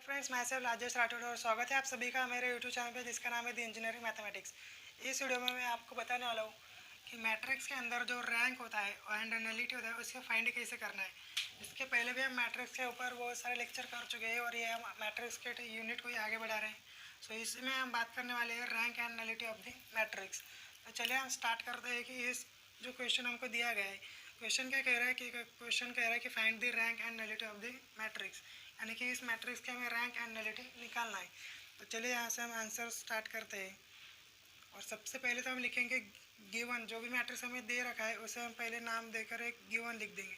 Friends, मैं save Rajesh Rathore और स्वागत है आप सभी का मेरे यूट्यूब चैनल पे जिसका नाम है द इंजीनियरिंग मैथमेटिक्स। इस वीडियो में मैं आपको बताने वाला हूँ कि मैट्रिक्स के अंदर जो रैंक होता है एंड नलिटी होता है उसको फाइंड कैसे करना है। इसके पहले भी हम मैट्रिक्स के ऊपर बहुत सारे लेक्चर कर चुके हैं और ये हम मैट्रिक्स के यूनिट को ही आगे बढ़ा रहे हैं। सो इसमें हम बात करने वाले हैं rank and nullity of the matrix. तो चलिए हम स्टार्ट करते हैं कि इस जो क्वेश्चन हमको दिया गया है, क्वेश्चन क्या कह रहा है कि find the rank and nullity of the matrix, यानी कि इस मैट्रिक्स के हमें रैंक एंड नलिटी निकालना है। तो चलिए यहाँ से हम आंसर स्टार्ट करते हैं। और सबसे पहले तो हम लिखेंगे गिवन, जो भी मैट्रिक्स हमें दे रखा है उसे हम पहले नाम देकर एक गिवन लिख देंगे।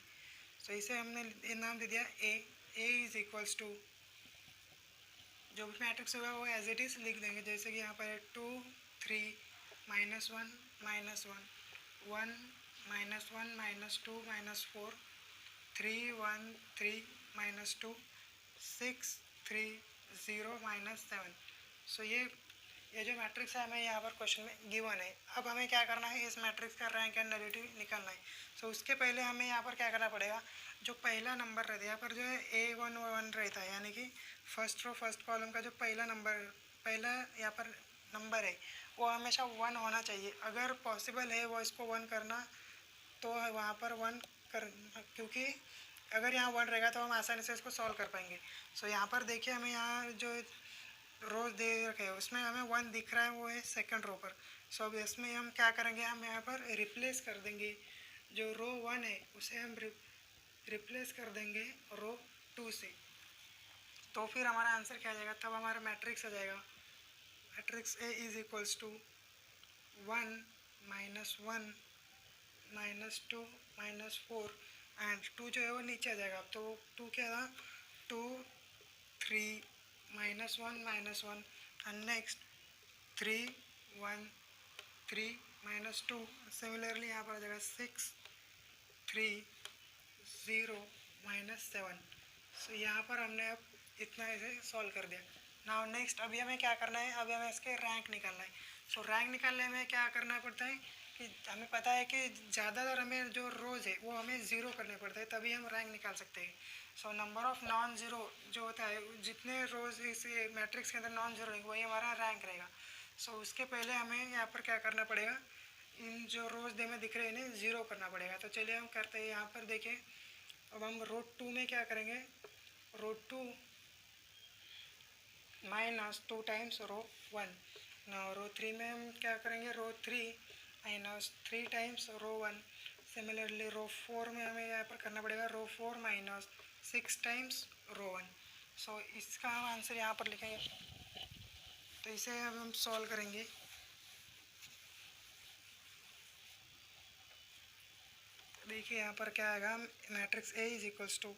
तो इसे हमने नाम दे दिया ए इज इक्वल्स टू, जो भी मैट्रिक्स होगा वो एज इट इज़ लिख देंगे। जैसे कि यहाँ पर है 2 3 -1 -1 1 -1 -2 -4 3 1 3 -2 6 3 0 -7। सो ये जो मैट्रिक्स है हमें यहाँ पर क्वेश्चन में गिवन है। अब हमें क्या करना है, इस मैट्रिक्स का रैंक एंड नलिटी निकालना है। सो उसके पहले हमें यहाँ पर क्या करना पड़ेगा, जो पहला नंबर रहता है यहाँ पर जो है A11 रहता है, यानी कि फर्स्ट रो फर्स्ट कॉलम का जो पहला यहाँ पर नंबर है वो हमेशा 1 होना चाहिए। अगर पॉसिबल है वो इसको 1 करना तो वहाँ पर 1 कर, क्योंकि अगर यहाँ 1 रहेगा तो हम आसानी से इसको सॉल्व कर पाएंगे। सो यहाँ पर देखिए हमें यहाँ जो रोज दे रखे हैं उसमें हमें 1 दिख रहा है, वो है सेकंड रो पर। सो अब इसमें हम क्या करेंगे, हम यहाँ पर रिप्लेस कर देंगे जो रो 1 है उसे हम रिप्लेस कर देंगे रो 2 से। तो फिर हमारा आंसर क्या आ जाएगा, तब हमारा मैट्रिक्स आ जाएगा। Matrix A is equals to 1 -1 -2 -4 and 2 जो है वो नीचे आ जाएगा। तो 2 क्या था, 2 3 -1 -1 एंड नेक्स्ट 3 1 3 -2। सिमिलरली यहाँ पर आ जाएगा 6 3 0 -7। सो यहाँ पर हमने अब इतना इसे सॉल्व कर दिया। नाउ नेक्स्ट अभी हमें क्या करना है, अभी हमें इसके रैंक निकालना है। सो रैंक निकालने में क्या करना पड़ता है कि हमें पता है कि ज़्यादातर हमें जो रोज़ है वो हमें ज़ीरो करने पड़ते हैं, तभी हम रैंक निकाल सकते हैं। So number of non zero जो होता है, जितने रोज़ इस मैट्रिक्स के अंदर नॉन ज़ीरो रहेंगे वही हमारा रैंक रहेगा। सो उसके पहले हमें यहाँ पर क्या करना पड़ेगा, इन जो रोज़ हमें दिख रहे हैं इन्हें ज़ीरो करना पड़ेगा। तो चलिए हम करते हैं। यहाँ पर देखें, अब हम रो 2 में क्या करेंगे, रो 2 -2 टाइम्स रो 1। ना रो 3 में हम क्या करेंगे, रो 3 -3 टाइम्स रो 1। सिमिलरली रो 4 में हमें यहाँ पर करना पड़ेगा रो 4 -6 टाइम्स रो 1। सो इसका हम आंसर यहाँ पर लिखेंगे। तो इसे अब हम सॉल्व करेंगे। देखिए यहाँ पर क्या आएगा, matrix A is equals to,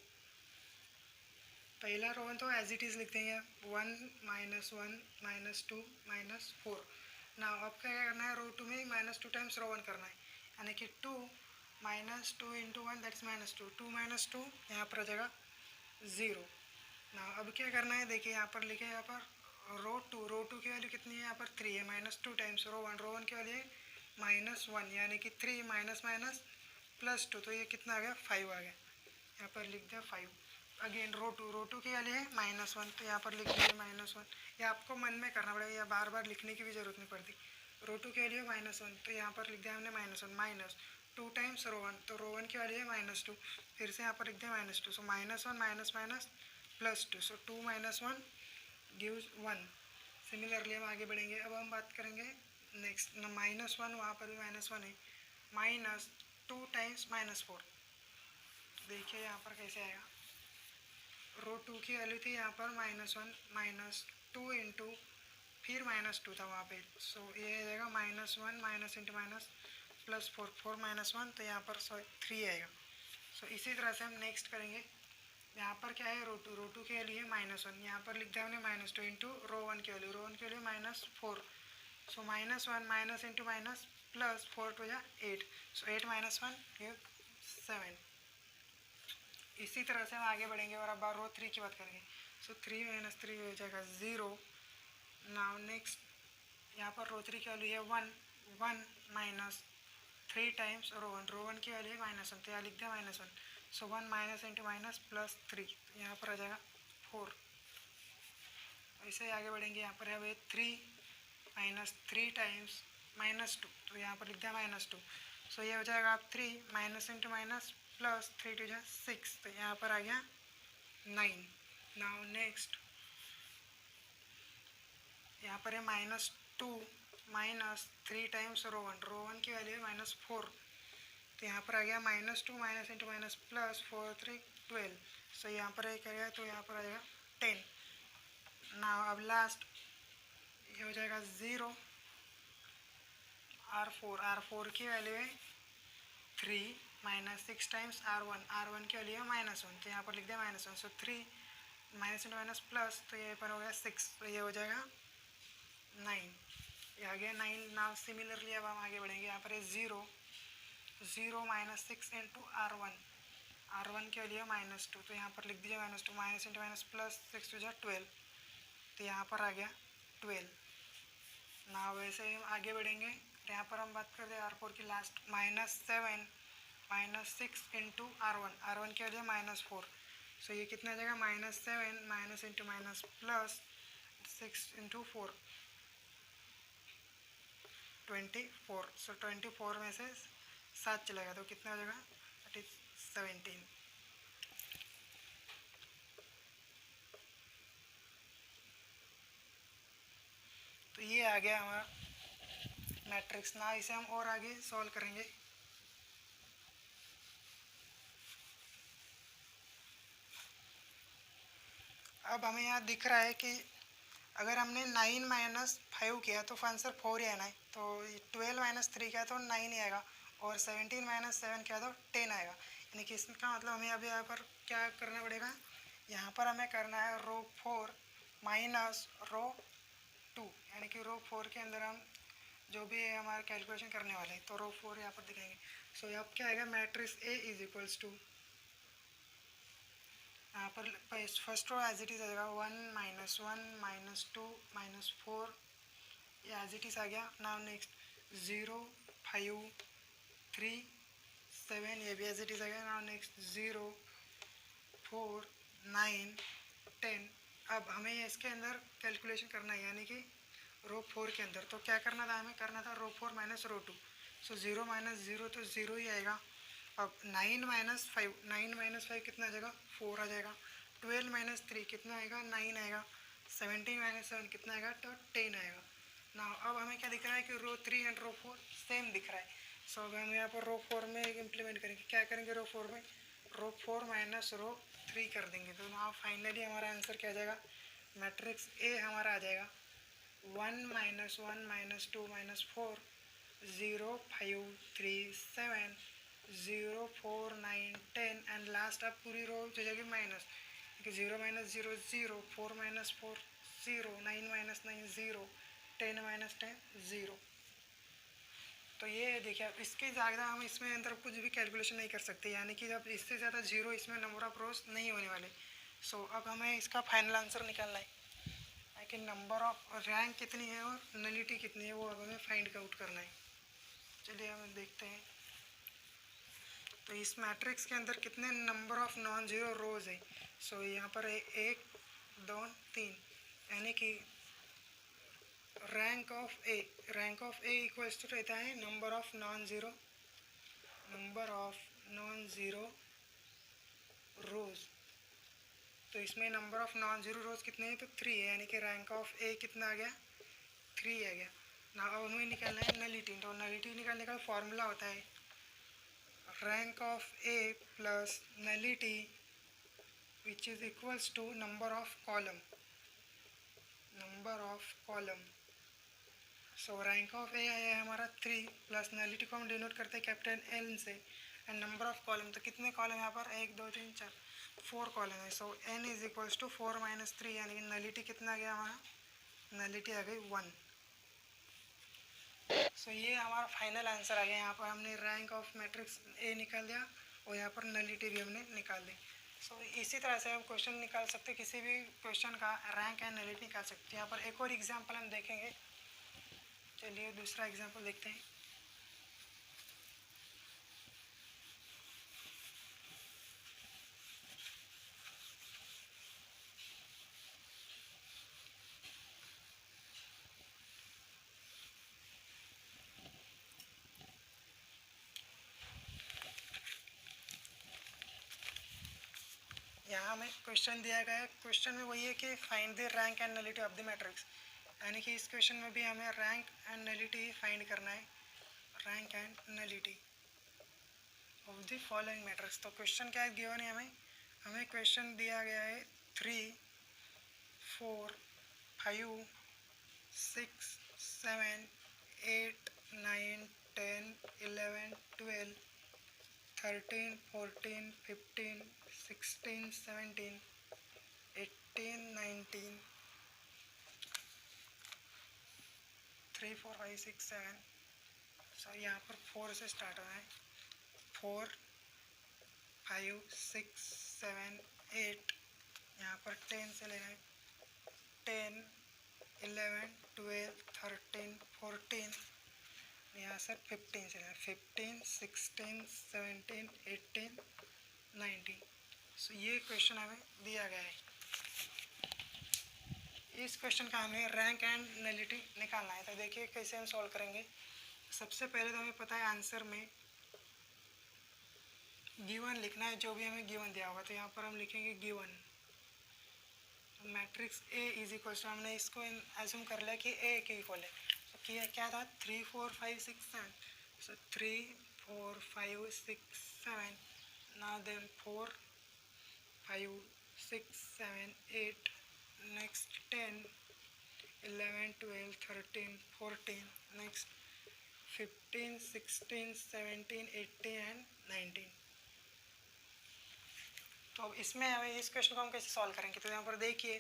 पहला रो 1 तो एज इट इज़ लिख देंगे 1 -1 -2 -4। ना अब क्या करना है, रो 2 में -2 टाइम्स रो 1 करना है, यानी कि 2 -2 × 1 दैट्स -2 2 -2 यहाँ पर आ जाएगा 0। ना अब क्या करना है, देखिए यहाँ पर लिखे, यहाँ पर रो 2 की वैल्यू कितनी है, यहाँ पर 3 है, -2 टाइम्स रो 1 की वैल्यू है -1, यानी कि 3 +2, तो ये कितना आ गया, 5 आ गया। यहाँ पर लिख दिया 5। अगेन रो 2 की वैल्यू है -1, तो यहाँ पर लिख दिया -1। ये आपको मन में करना पड़ेगा, या बार बार लिखने की भी ज़रूरत नहीं पड़ती। रो 2 की वैल्यू है -1, तो यहाँ पर लिख दिया हमने -1 -2 टाइम्स रो 1, तो रो 1 की वैल्यू है -2, फिर से यहाँ पर लिख दिया -2। सो -1 +2, सो 2 -1 गिव्स 1। सिमिलरली हम आगे बढ़ेंगे। अब हम बात करेंगे नेक्स्ट -1, वहाँ पर भी -1 है, -2 टाइम्स -4। देखिए यहाँ पर कैसे आएगा, रो 2 की वैल्यू थी यहाँ पर -1 -2 इंटू फिर -2 था वहाँ पे। सो ये आ जाएगा -1 -× +4 4 -1, तो यहाँ पर 3 आएगा। सो इसी तरह से हम नेक्स्ट करेंगे। यहाँ पर क्या है, रो 2 की वैल्यू है -1, यहाँ पर लिख दिया हमने -2 इंटू रो 1 की वैल्यू -4। सो -1 +4 to 8, सो 8 -1 = 7। इसी तरह से हम आगे बढ़ेंगे और अब रो 3 की बात करेंगे। सो 3 - 3 हो जाएगा 0। नाउ नेक्स्ट यहाँ पर रो 3 की वैल्यू है 1 -3 टाइम्स रो 1 की वैल्यू है -1, तो यहाँ लिख दिया -1। सो 1 -× -+3, यहाँ पर आ जाएगा 4। इसे आगे बढ़ेंगे। यहाँ पर है 3 माइनस 3 टाइम्स -2, तो यहाँ पर लिख दिया -2। सो ये हो जाएगा आप 3 माइनस इंटू माइनस प्लस 3 टू जा 6, तो यहाँ पर आ गया 9। नाउ नेक्स्ट यहाँ पर है -2 माइनस 3 टाइम्स रो वन की वैल्यू है -4, तो यहाँ पर आ गया -2 माइनस इंटू माइनस प्लस 4 3 12। सो यहाँ पर एक करेगा तो यहाँ पर आ जाएगा 10। ना अब लास्ट ये हो जाएगा 0 R4 की वैल्यू है 3 माइनस 6 टाइम्स R1 की वैल्यू है -1, तो यहाँ पर लिख दिया -1। सो 3 माइनस इंटू माइनस प्लस, तो ये पर हो गया 6, तो ये हो जाएगा 9। ये आ गया 9। नाउ सिमिलरली अब हम आगे बढ़ेंगे। यहाँ पर है 0 माइनस 6 इंटू R1 की वैल्यू है -2, तो यहाँ पर लिख दीजिए -2 माइनस इंटू माइनस प्लस 6 टू जा 12, तो यहाँ पर आ गया 12। ना वैसे ही हम आगे बढ़ेंगे। यहाँ पर हम बात करते हैं R4 की लास्ट -7 माइनस 6 इंटू R1 की वैल्यू है -4, सो ये कितना आ जाएगा -7 minus into minus plus 6 into 4 24। सो 24 में से 7 चलेगा तो कितना हो जाएगा, दैट इज 17। तो ये आ गया हमारा मैट्रिक्स। ना इसे हम और आगे सॉल्व करेंगे। अब हमें यहाँ दिख रहा है कि अगर हमने 9 माइनस 5 किया तो आंसर 4 ही आना है, तो 12 माइनस 3 किया तो 9 ही आएगा, और 17 माइनस 7 किया तो 10 आएगा। यानी कि इसका मतलब हमें अभी यहाँ पर क्या करना पड़ेगा, यहाँ पर हमें करना है रो 4 माइनस रो 2, यानी कि रो 4 के अंदर हम जो भी है हमारा कैलकुलेशन करने वाले हैं, तो रो 4 यहाँ पर दिखाएंगे। सो यहाँ क्या आएगा, matrix A is equals to, यहाँ पर first row as it is आ जाएगा 1 माइनस 2 माइनस 4, ये एज इट इज़ आ गया। नाउ नेक्स्ट 0 5 3 7, ये भी एज इट इज़ आ गया। Now next 0 4 9 10। अब हमें इसके अंदर कैलकुलेशन करना है, यानी कि रो 4 के अंदर। तो क्या करना था, हमें करना था रो 4 माइनस रो 2। सो 0 माइनस 0 तो 0 ही आएगा। अब 9 माइनस 5 कितना आ जाएगा, 4 आ जाएगा। 12 माइनस 3 कितना आएगा, 9 आएगा। 17 माइनस 7 कितना आएगा, तो 10 आएगा ना। अब हमें क्या दिख रहा है कि रो 3 एंड रो 4 सेम दिख रहा है। सो अब हम यहाँ पर रो 4 में इम्प्लीमेंट करेंगे। क्या करेंगे, रो 4 में रो 4 माइनस रो 3 कर देंगे। तो ना फाइनली हमारा आंसर क्या आ जाएगा, मैट्रिक्स ए हमारा आ जाएगा 1 minus 1 minus 2 minus 4 0 5 3 7 0 4 9 10 and last अब पूरी रो हो जाएगी माइनस, क्योंकि 0 माइनस 0 0, 4 माइनस 4 0, 9 माइनस 9 0, 10 माइनस 10 0। तो ये देखिए, अब इसके ज़्यादा हम इसमें अंदर कुछ भी कैलकुलेशन नहीं कर सकते, यानी कि जब इससे ज़्यादा 0 इसमें नंबर ऑफ रोज नहीं होने वाले। सो अब हमें इसका फाइनल आंसर निकालना है कि नंबर ऑफ रैंक कितनी है और नलिटी कितनी है, वो अब हमें फाइंड आउट करना है। चलिए हम देखते हैं। तो इस मैट्रिक्स के अंदर कितने नंबर ऑफ नॉन जीरो रोज है। सो यहाँ पर है 1 2 3, यानी कि rank of A equals to रहता है number of non zero rows. तो इसमें number of non zero rows कितने हैं, तो 3 है, यानी कि रैंक ऑफ ए कितना आ गया, 3 आ गया ना। अब हमें निकालना है नलिटी। तो नलिटी निकालने का फॉर्मूला होता है rank of a plus nullity which is equals to number of column. So rank of a है हमारा 3 प्लस नलिटी को हम डिनोट करते हैं कैपिटल एल से, एंड नंबर ऑफ कॉलम, तो कितने कॉलम यहाँ पर 1 2 3 4 4 कॉलम है। So n is equals to 4 minus 3, यानी कि नलिटी कितना आ गया हमारा, नलिटी आ गई 1। सो ये हमारा फाइनल आंसर आ गया। यहाँ पर हमने रैंक ऑफ मैट्रिक्स ए निकाल दिया और यहाँ पर नलिटी भी हमने निकाल दी। सो इसी तरह से हम क्वेश्चन निकाल सकते हैं, किसी भी क्वेश्चन का रैंक एंड नलिटी निकाल सकते हैं। यहाँ पर एक और एग्जांपल हम देखेंगे। चलिए दूसरा एग्जांपल देखते हैं। यहाँ हमें क्वेश्चन दिया गया है, क्वेश्चन में वही है कि find the rank and nullity of the matrix, यानी कि इस क्वेश्चन में भी हमें रैंक एंड नलिटी फाइंड करना है, rank and nullity of the following matrix. तो क्वेश्चन क्या है गिवन है, हमें क्वेश्चन दिया गया है 3, 4, 5, 6, 7, 8, 9, 10, 11, 12, 13, 14, 15, 16, 17, 18, 19, 3, 4, 5, 6, 7, सॉरी यहाँ पर 4 से स्टार्ट होना है, 4, 5, 6, 7, 8, यहाँ पर 10 से लेना है, 10, 11, 12, 13, 14, यहाँ से 15 से लेना है, 15, 16, 17, 18, 19। सो ये क्वेश्चन हमें दिया गया है। इस क्वेश्चन का हमें रैंक एंड नलिटी निकालना है। तो देखिए कैसे हम सॉल्व करेंगे। सबसे पहले तो हमें पता है आंसर में गिवन लिखना है, जो भी हमें गिवन दिया होगा। तो यहाँ पर हम लिखेंगे given matrix A is equal to, हमने इसको एज्यूम कर लिया कि ए के इक्वल है। तो क्या था 3, 4, 5, 6, 7, सो 3, 4, 5, 6, 7, now then 4, 5, 6, 7, 8, next 10, 11, 12, 13, 14, next 15, 16, 17, 18 and 19। तो अब इसमें हमें इस क्वेश्चन को हम कैसे सॉल्व करेंगे। तो यहाँ पर देखिए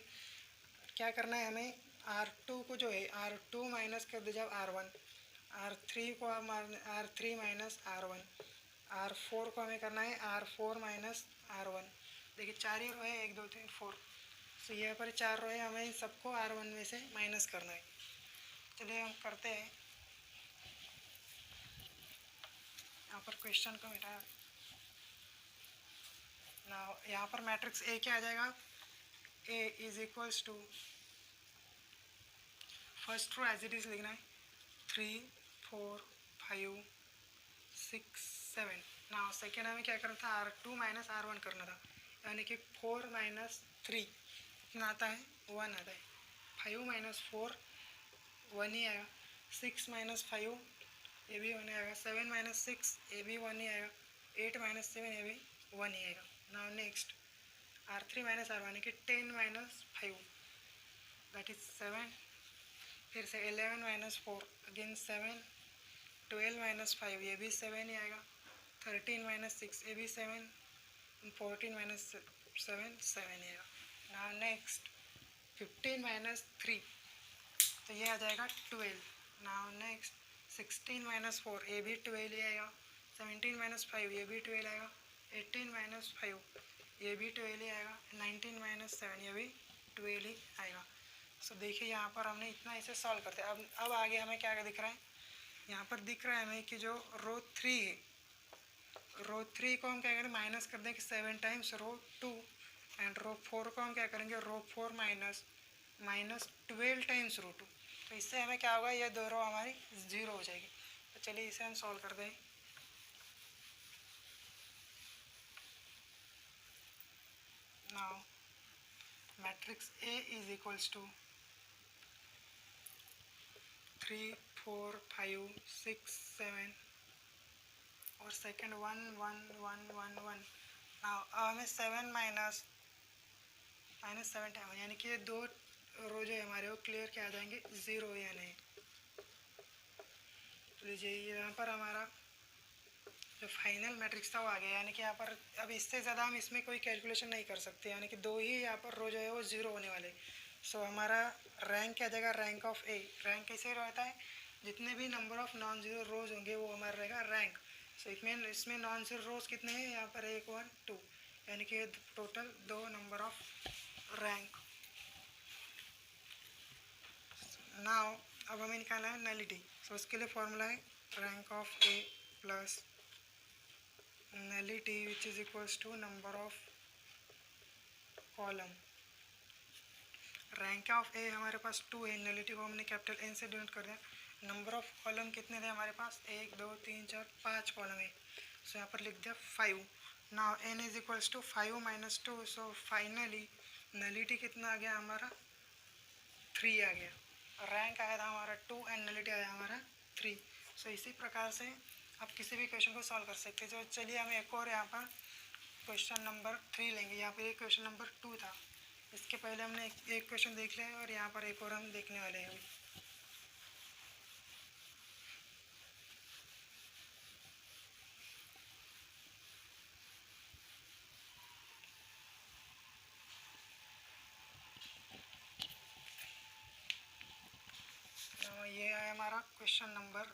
क्या करना है, हमें R2 को जो है R2 माइनस कर दीजिए R1, R3 को हम R3 माइनस R1, R4 को हमें करना है R4 माइनस R1। देखिए 4 ही रो है, 1, 2, 3, 4। तो यहाँ पर 4 रो है, हमें इन सबको R1 में से माइनस करना है। चलिए हम करते हैं। यहाँ पर क्वेश्चन को मिटाया ना, यहाँ पर मैट्रिक्स ए क्या आ जाएगा, a is equals to first row as it is लिखना है 3, 4, 5, 6, 7। ना सेकेंड हमें क्या करना था, R2 माइनस R1 करना था, यानी कि 4 माइनस 3 कितना आता है, 1 आता है। 5 माइनस 4 1 ही आएगा, 6 माइनस 5 ये भी 1 आएगा, 7 माइनस 6 ये भी 1 ही आएगा, 8 माइनस 7 ये भी 1 ही आएगा। Now next R3 minus R1 यानी कि 10 माइनस 5 दैट इज 7, फिर से 11 माइनस 4 अगेन 7, 12 माइनस 5 ये भी 7 ही आएगा, 13 माइनस 6 ये भी 7, 14 माइनस 7 7 ही आएगा। नाउ नेक्स्ट 15 माइनस 3 तो ये आ जाएगा 12। नाउ नेक्स्ट 16 माइनस 4 ये भी 12 ही आएगा, 17 माइनस 5 ये भी 12 आएगा, 18 माइनस 5 ये भी 12 ही आएगा, 19 माइनस 7 ये भी 12 ही आएगा। सो देखिए यहाँ पर हमने इतना इसे सॉल्व करते हैं। अब आगे हमें क्या दिख रहा है, यहाँ पर दिख रहा है हमें कि जो रो 3 है, रो 3 को हम क्या करें, माइनस कर देंगे 7 टाइम्स रो 2, एंड रो 4 को हम क्या करेंगे, रो 4 माइनस 12 टाइम्स रो 2। तो इससे हमें क्या होगा, ये दो रो हमारी 0 हो जाएगी। तो चलिए इसे हम सॉल्व कर दें। Now matrix A is equals to 3, 4, 5, 6, 7 और सेकेंड 1, 1, 1, 1, 1। नाउ हमें 7 माइनस 7 टाइम, यानी कि ये दो रो जो है हमारे वो क्लियर क्या आ जाएंगे, 0 या नहीं। तो लीजिए यहाँ पर हमारा जो फाइनल मैट्रिक्स था वो आ गया, यानी कि यहाँ पर अब इससे ज़्यादा हम इसमें कोई कैलकुलेशन नहीं कर सकते, यानी कि दो ही यहाँ पर रो जो है वो 0 होने वाले। सो हमारा रैंक क्या जाएगा, रैंक ऑफ ए। रैंक कैसे रहता है, जितने भी नंबर ऑफ नॉन ज़ीरो रोज होंगे वो हमारा रहेगा रैंक। सो इसमें नॉन ज़ीरो रोज कितने हैं, यहाँ पर 1, 1, 2, यानी कि total 2 number of rank. Now अब हमें निकालना है नलिटी। सो उसके लिए फॉर्मूला है rank of a plus nullity which is equals to number of column. Rank of a हमारे पास 2 है, नलिटी को हमने कैपिटल एन से डिनोट कर दिया। नंबर ऑफ कॉलम कितने थे हमारे पास, 1, 2, 3, 4, 5 कॉलम है। सो यहाँ पर लिख दिया 5। Now n is equals to 5 minus 2, so finally nullity कितना आ गया हमारा 3 आ गया, रैंक आया था हमारा 2 एंड नलिटी आया हमारा 3। सो इसी प्रकार से आप किसी भी क्वेश्चन को सॉल्व कर सकते हैं। तो चलिए हम एक और यहाँ पर क्वेश्चन नंबर 3 लेंगे। यहाँ पर एक क्वेश्चन नंबर 2 था, इसके पहले हमने एक क्वेश्चन देख लिया है और यहाँ पर एक और हम देखने वाले हैं। ये है हमारा क्वेश्चन नंबर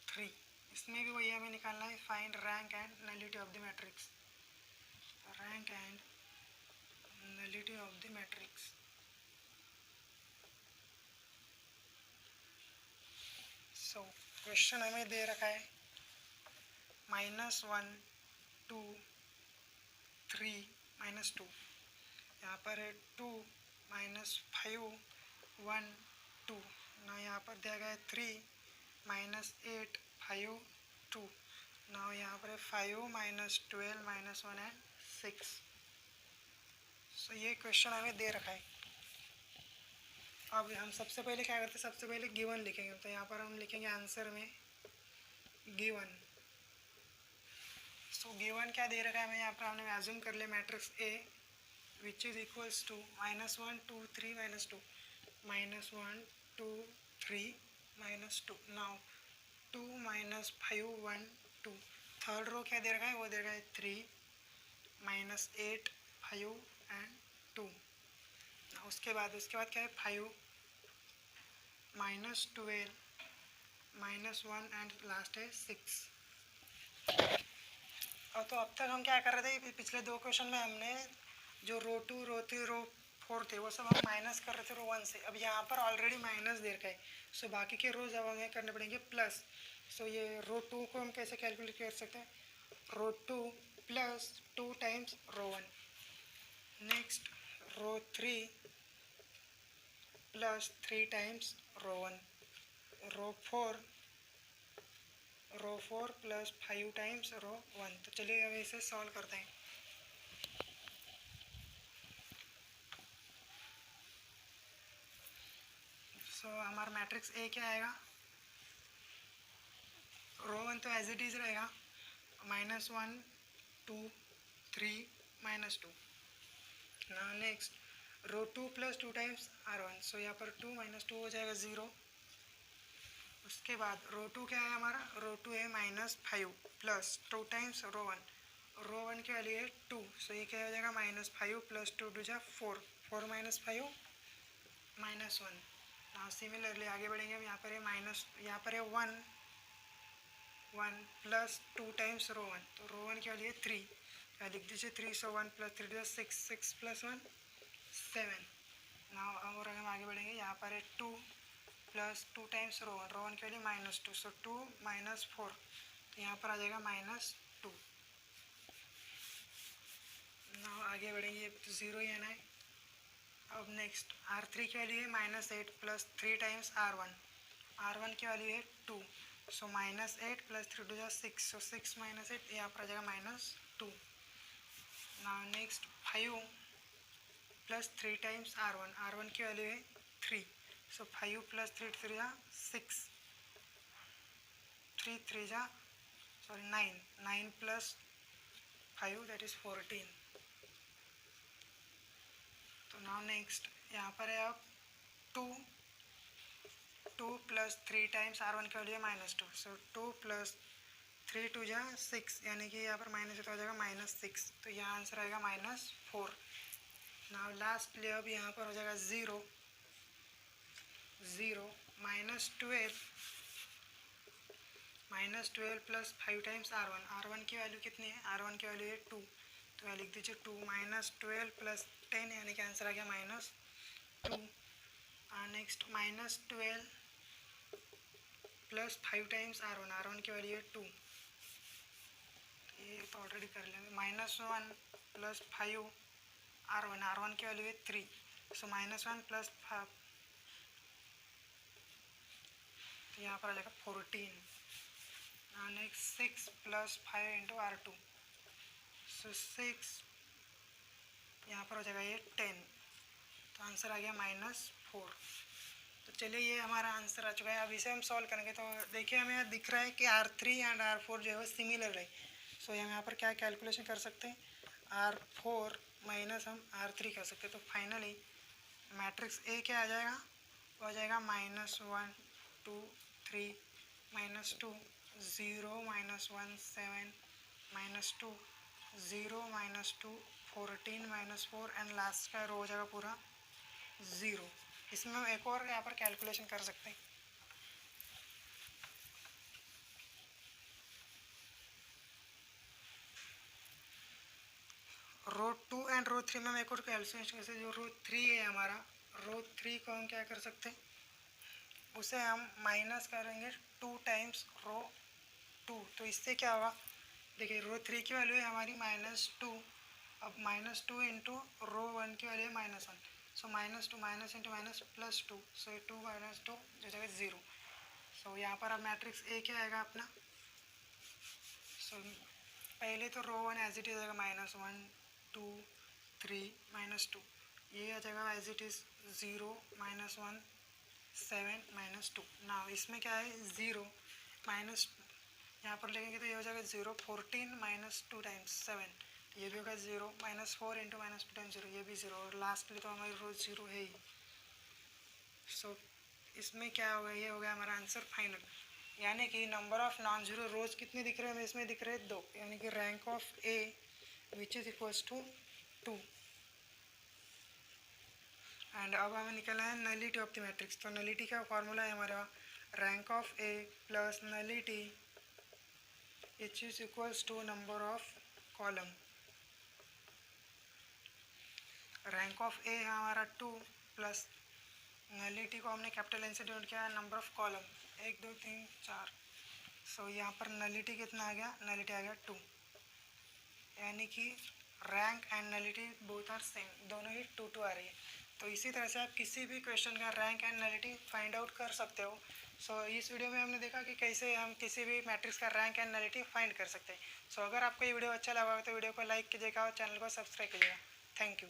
3। इसमें भी वही हमें निकालना है, find rank and nullity of the matrix. Rank and nullity of the matrix. So question हमें दे रखा है -1 2 3 -2, यहाँ पर है 2 -5 1 2 ना, यहाँ पर दिया गया है 3 -8 5 2 ना, यहाँ पर है 5 -12 -1 एंड 6। सो ये क्वेश्चन हमें दे रखा है। अब हम सबसे पहले क्या करते हैं, सबसे पहले गिवन लिखेंगे। तो यहाँ पर हम लिखेंगे आंसर में गिवन। सो गिवन क्या दे रखा है हमें, यहाँ पर हमने एज्यूम कर लिया matrix A which is equals to -1 2 3 -2 -1 2 3 -2। Now 2 -5 1 2। Third row क्या दे रखा है, वो दे रखा है 3 -8 5 एंड 2। उसके बाद क्या है 5 -12 -1 एंड लास्ट है 6। और तो अब तक हम क्या कर रहे थे, पिछले दो क्वेश्चन में हमने जो रो 2 रो 3 रो 4 थे वो सब हम माइनस कर रहे थे रो 1 से। अब यहाँ पर ऑलरेडी माइनस दे रखा है, सो बाकी के रोज अब हमें करने पड़ेंगे प्लस। सो ये रो 2 को हम कैसे कैलकुलेट कर सकते हैं, रो 2 प्लस 2 टाइम्स रो 1। नेक्स्ट रो 3 प्लस 3 टाइम्स रो 1। रो 4 प्लस 5 टाइम्स रो 1। तो चलिए अब इसे सॉल्व करते हैं। सो हमारा मैट्रिक्स ए क्या आएगा, रो 1 तो एज इट इज़ रहेगा -1 2 3 -2 ना। Next row 2 plus 2 times R1। So यहाँ पर 2 -2 हो जाएगा 0। उसके बाद रो 2 क्या है हमारा, रो 2 है -5 प्लस 2 टाइम्स रो 1। रो 1 की वैल्यू है 2, सो ये क्या हो जाएगा -5 प्लस 2 2 जा 4 4 -5 -1। now सिमिलरली आगे बढ़ेंगे हम। यहाँ पर है यहाँ पर है 1 प्लस 2 टाइम्स रो 1। तो रो 1 की वैल्यू है 3, क्या लिख दीजिए 3। सो 1 प्लस 3 2 6 6 प्लस 1 7। नाउ और हम आगे बढ़ेंगे। यहाँ पर है 2 प्लस 2 टाइम्स रो 1 की वैल्यू -2, सो 2 -4, तो यहाँ पर आ जाएगा -2। नाउ आगे बढ़ेंगे, तो 0 ही आना है। अब नेक्स्ट R3 की वैल्यू है -8 प्लस 3 टाइम्स R1। R1 की वैल्यू है 2, सो -8 प्लस 3 2 6, सो 6 -8 यहाँ पर आ जाएगा -2। Now next 5 plus 3 times R1 की वैल्यू है 3, सो 5 प्लस 3 3 जा 6 3 3 जा 9 प्लस 5 दैट इज 14। तो नाउ नेक्स्ट यहाँ पर है अब 2 प्लस 3 टाइम्स R1 की वैल्यू है -2, सो 2 प्लस 3 2 जा 6, यानी कि यहाँ पर माइनस हो जाएगा -6। तो यहाँ आंसर आएगा -4। नाउ लास्टली अब यहाँ पर हो जाएगा 0 -12 प्लस 5 टाइम्स R1 की वैल्यू कितनी है, R1 की वैल्यू है 2, तो मैं लिख दीजिए 2 -12 प्लस 10, यानी कि आंसर आ गया -2। नेक्स्ट -12 प्लस 5 टाइम्स R1 की वैल्यू है 2, ये तो ऑलरेडी कर लेंगे। -1 प्लस 5 R1 की वैल्यू है 3, सो -1 प्लस 5, तो यहाँ पर आ जाएगा 14। नेक्स्ट 6 प्लस 5 इंटू R2, सो 6, यहाँ पर हो जाएगा ये 10, तो आंसर आ गया -4। तो चलिए ये हमारा आंसर आ चुका है। अब इसे हम सॉल्व करेंगे। तो देखिए हमें यहाँ दिख रहा है कि R3 एंड R4 जो है वो सिमिलर है। सो हम यहाँ पर क्या कैलकुलेशन कर सकते हैं, R4 माइनस हम R3 कर सकते हैं। तो फाइनली मैट्रिक्स ए क्या आ जाएगा, वो आ जाएगा -1 2 3 -2 0 -1 7 -2 0 -2 14 -4 एंड लास्ट का रो हो जाएगा पूरा 0। इसमें हम एक और यहाँ पर कैलकुलेशन कर सकते हैं। रो 2 एंड रो 3 में हम एक और कैलकुलेशन कैसे, जो रो 3 है हमारा, रो 3 को हम क्या कर सकते हैं, उसे हम माइनस करेंगे 2 टाइम्स रो 2। तो इससे क्या होगा, देखिए रो 3 की वैल्यू है हमारी -2, अब -2 इंटू रो 1 की वैल्यू है -1, सो -2 माइनस इंटू माइनस +2, सो 2 - 2 जो जगह 0। सो यहाँ पर अब मैट्रिक्स ए क्या आएगा अपना, सो पहले तो रो 1 एज इट इज आएगा -1 2 3 -2, ये आ जाएगा एज इट इज़ 0 -1 7 -2। ना इसमें क्या है 0 माइनस, यहाँ पर लेंगे तो ये हो जाएगा 0 14 -2 टाइम्स 7, ये भी होगा 0 -4 इंटू -2 टाइम्स 0, ये भी 0, और लास्टली तो हमारी रो 0 है ही। सो इसमें क्या होगा, ये हो गया हमारा आंसर फाइनल। यानी कि number of non zero rows कितने दिख रहे हैं हमें, इसमें दिख रहे हैं 2, यानी कि rank of a which is equals to 2। And अब हमें निकलना है नलिटी ऑफ द मैट्रिक्स। तो नलिटी का फॉर्मूला है हमारे वहाँ, rank of a plus nullity which is equals to number of column. Rank of a है हमारा 2 प्लस नलिटी को हमने कैपिटल एन से डिनोट किया है नंबर ऑफ कॉलम 1 2 3 4। सो यहाँ पर नलिटी कितना आ गया, नलिटी आ गया 2, यानी कि rank and nullity both are same, दोनों ही 2 2 आ रही है। तो इसी तरह से आप किसी भी क्वेश्चन का rank and nullity find out कर सकते हो। सो इस वीडियो में हमने देखा कि कैसे हम किसी भी मैट्रिक्स का रैंक एंड नलिटी फाइंड कर सकते हैं। सो अगर आपको ये वीडियो अच्छा लगा तो वीडियो को लाइक कीजिएगा और चैनल को सब्सक्राइब कीजिएगा। Thank you.